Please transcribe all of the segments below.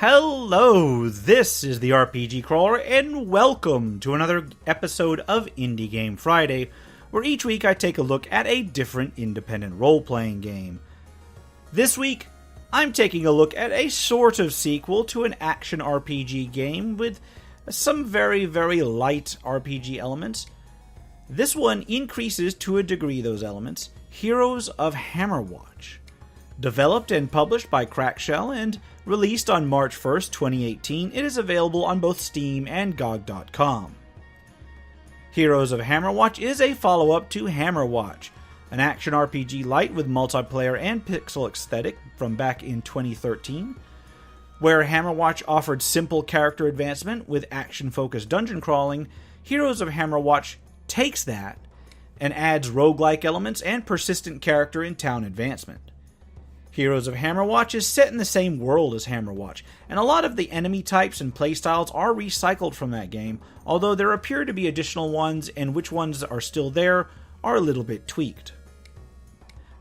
Hello, this is the RPG Crawler, and welcome to another episode of Indie Game Friday, where each week I take a look at a different independent role-playing game. This week, I'm taking a look at a sort of sequel to an action RPG game with some very, very light RPG elements. This one increases to a degree those elements, Heroes of Hammerwatch. Developed and published by Crackshell and released on March 1st, 2018, it is available on both Steam and GOG.com. Heroes of Hammerwatch is a follow-up to Hammerwatch, an action RPG light with multiplayer and pixel aesthetic from back in 2013. Where Hammerwatch offered simple character advancement with action-focused dungeon crawling, Heroes of Hammerwatch takes that and adds roguelike elements and persistent character in town advancement. Heroes of Hammerwatch is set in the same world as Hammerwatch, and a lot of the enemy types and playstyles are recycled from that game, although there appear to be additional ones, and which ones are still there are a little bit tweaked.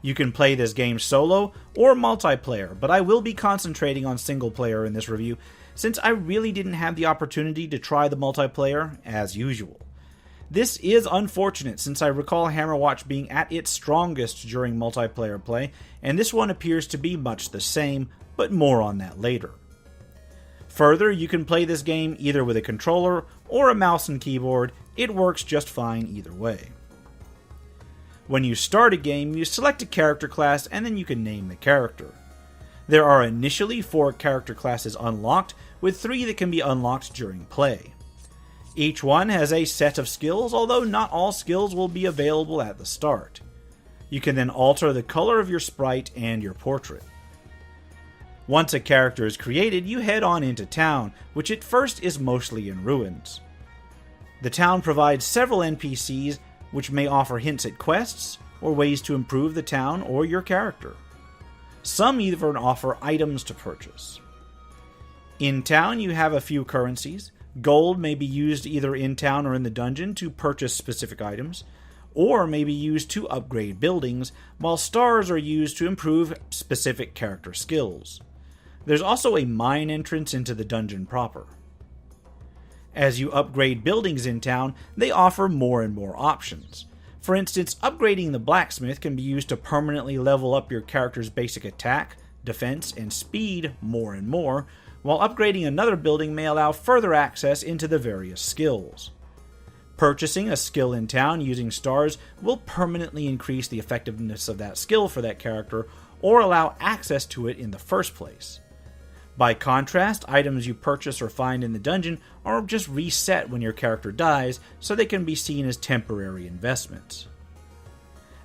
You can play this game solo or multiplayer, but I will be concentrating on single player in this review, since I really didn't have the opportunity to try the multiplayer as usual. This is unfortunate, since I recall Hammerwatch being at its strongest during multiplayer play, and this one appears to be much the same, but more on that later. Further, you can play this game either with a controller or a mouse and keyboard. It works just fine either way. When you start a game, you select a character class and then you can name the character. There are initially 4 character classes unlocked, with 3 that can be unlocked during play. Each one has a set of skills, although not all skills will be available at the start. You can then alter the color of your sprite and your portrait. Once a character is created, you head on into town, which at first is mostly in ruins. The town provides several NPCs, which may offer hints at quests, or ways to improve the town or your character. Some even offer items to purchase. In town, you have a few currencies. Gold may be used either in town or in the dungeon to purchase specific items, or may be used to upgrade buildings, while stars are used to improve specific character skills. There's also a mine entrance into the dungeon proper. As you upgrade buildings in town, they offer more and more options. For instance, upgrading the blacksmith can be used to permanently level up your character's basic attack, defense, and speed more and more, while upgrading another building may allow further access into the various skills. Purchasing a skill in town using stars will permanently increase the effectiveness of that skill for that character, or allow access to it in the first place. By contrast, items you purchase or find in the dungeon are just reset when your character dies, so they can be seen as temporary investments.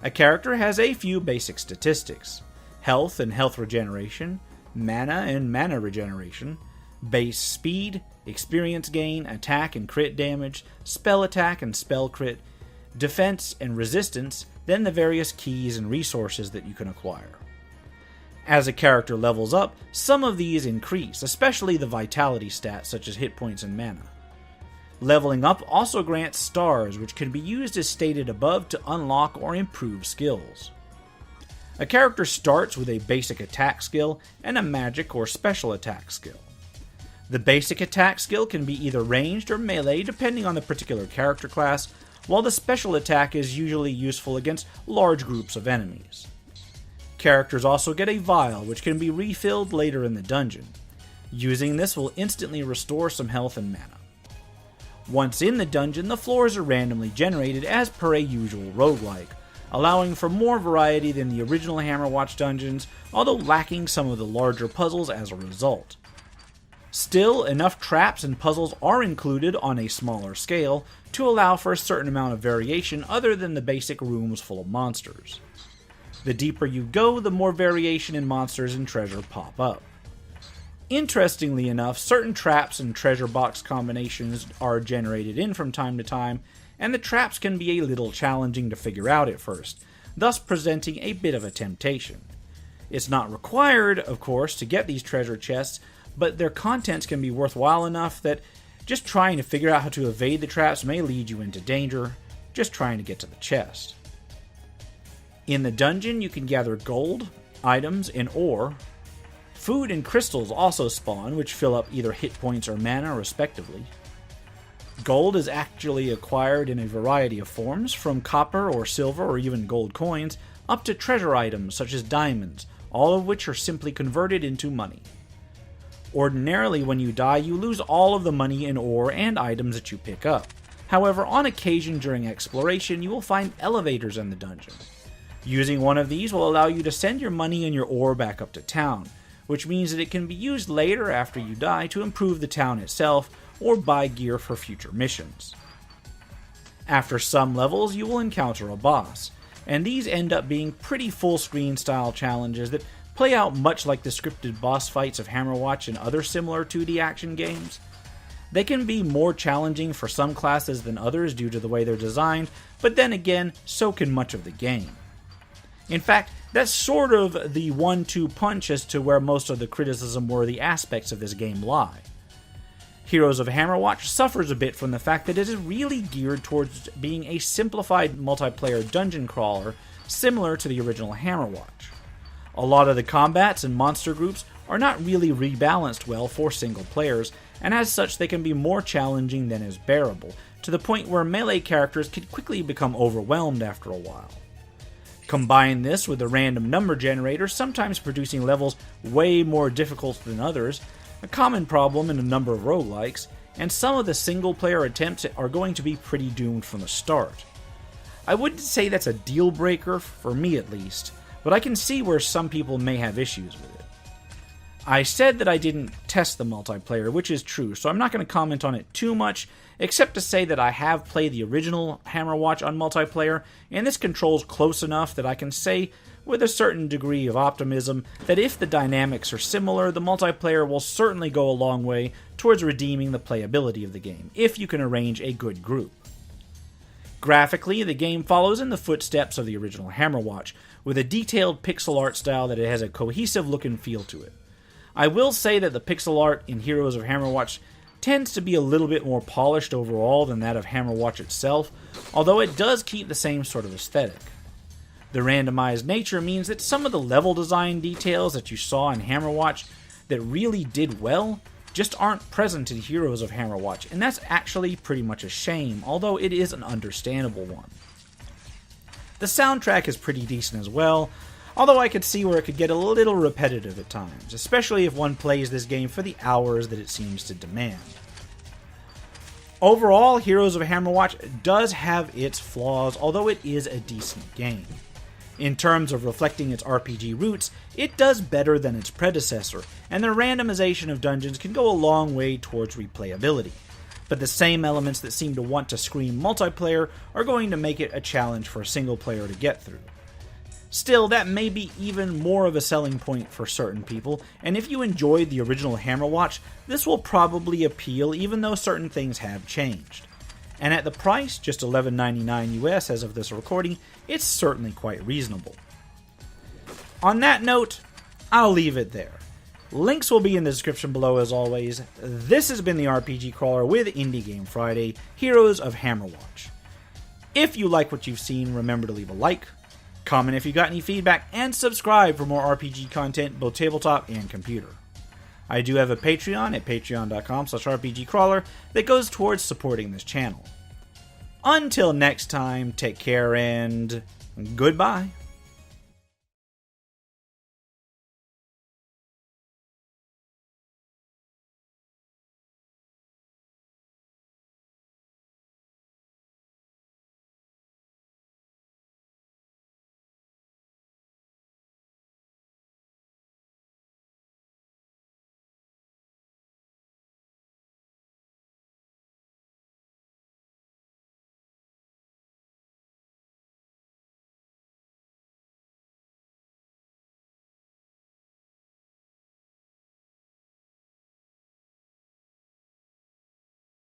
A character has a few basic statistics: health and health regeneration, mana and mana regeneration, base speed, experience gain, attack and crit damage, spell attack and spell crit, defense and resistance, then the various keys and resources that you can acquire. As a character levels up, some of these increase, especially the vitality stats such as hit points and mana. Leveling up also grants stars, which can be used as stated above to unlock or improve skills. A character starts with a basic attack skill and a magic or special attack skill. The basic attack skill can be either ranged or melee depending on the particular character class, while the special attack is usually useful against large groups of enemies. Characters also get a vial, which can be refilled later in the dungeon. Using this will instantly restore some health and mana. Once in the dungeon, the floors are randomly generated as per a usual roguelike, allowing for more variety than the original Hammerwatch dungeons, although lacking some of the larger puzzles as a result. Still, enough traps and puzzles are included on a smaller scale to allow for a certain amount of variation other than the basic rooms full of monsters. The deeper you go, the more variation in monsters and treasure pop up. Interestingly enough, certain traps and treasure box combinations are generated in from time to time, and the traps can be a little challenging to figure out at first, thus presenting a bit of a temptation. It's not required, of course, to get these treasure chests, but their contents can be worthwhile enough that just trying to figure out how to evade the traps may lead you into danger, just trying to get to the chest. In the dungeon, you can gather gold, items, and ore Food and crystals also spawn, which fill up either hit points or mana respectively. Gold is actually acquired in a variety of forms, from copper or silver or even gold coins, up to treasure items such as diamonds, all of which are simply converted into money. Ordinarily, when you die, you lose all of the money and ore and items that you pick up. However, on occasion during exploration, you will find elevators in the dungeon. Using one of these will allow you to send your money and your ore back up to town, which means that it can be used later after you die to improve the town itself or buy gear for future missions. After some levels, you will encounter a boss, and these end up being pretty full-screen style challenges that play out much like the scripted boss fights of Hammerwatch and other similar 2D action games. They can be more challenging for some classes than others due to the way they're designed, but then again, so can much of the game. In fact, that's sort of the 1-2 punch as to where most of the criticism-worthy aspects of this game lie. Heroes of Hammerwatch suffers a bit from the fact that it is really geared towards being a simplified multiplayer dungeon crawler similar to the original Hammerwatch. A lot of the combats and monster groups are not really rebalanced well for single players, and as such they can be more challenging than is bearable, to the point where melee characters can quickly become overwhelmed after a while. Combine this with the random number generator sometimes producing levels way more difficult than others, a common problem in a number of roguelikes, and some of the single-player attempts are going to be pretty doomed from the start. I wouldn't say that's a deal breaker, for me at least, but I can see where some people may have issues with it. I said that I didn't test the multiplayer, which is true, so I'm not going to comment on it too much, except to say that I have played the original Hammerwatch on multiplayer, and this controls close enough that I can say with a certain degree of optimism that if the dynamics are similar, the multiplayer will certainly go a long way towards redeeming the playability of the game, if you can arrange a good group. Graphically, the game follows in the footsteps of the original Hammerwatch, with a detailed pixel art style that it has a cohesive look and feel to it. I will say that the pixel art in Heroes of Hammerwatch tends to be a little bit more polished overall than that of Hammerwatch itself, although it does keep the same sort of aesthetic. The randomized nature means that some of the level design details that you saw in Hammerwatch that really did well just aren't present in Heroes of Hammerwatch, and that's actually pretty much a shame, although it is an understandable one. The soundtrack is pretty decent as well, although I could see where it could get a little repetitive at times, especially if one plays this game for the hours that it seems to demand. Overall, Heroes of Hammerwatch does have its flaws, although it is a decent game. In terms of reflecting its RPG roots, it does better than its predecessor, and the randomization of dungeons can go a long way towards replayability. But the same elements that seem to want to scream multiplayer are going to make it a challenge for a single player to get through. Still, that may be even more of a selling point for certain people, and if you enjoyed the original Hammerwatch, this will probably appeal even though certain things have changed. And at the price, just $11.99 US as of this recording, it's certainly quite reasonable. On that note, I'll leave it there. Links will be in the description below as always. This has been the RPG Crawler with Indie Game Friday, Heroes of Hammerwatch. If you like what you've seen, remember to leave a like, comment if you got any feedback, and subscribe for more RPG content, both tabletop and computer. I do have a Patreon at patreon.com/rpgcrawler that goes towards supporting this channel. Until next time, take care and goodbye.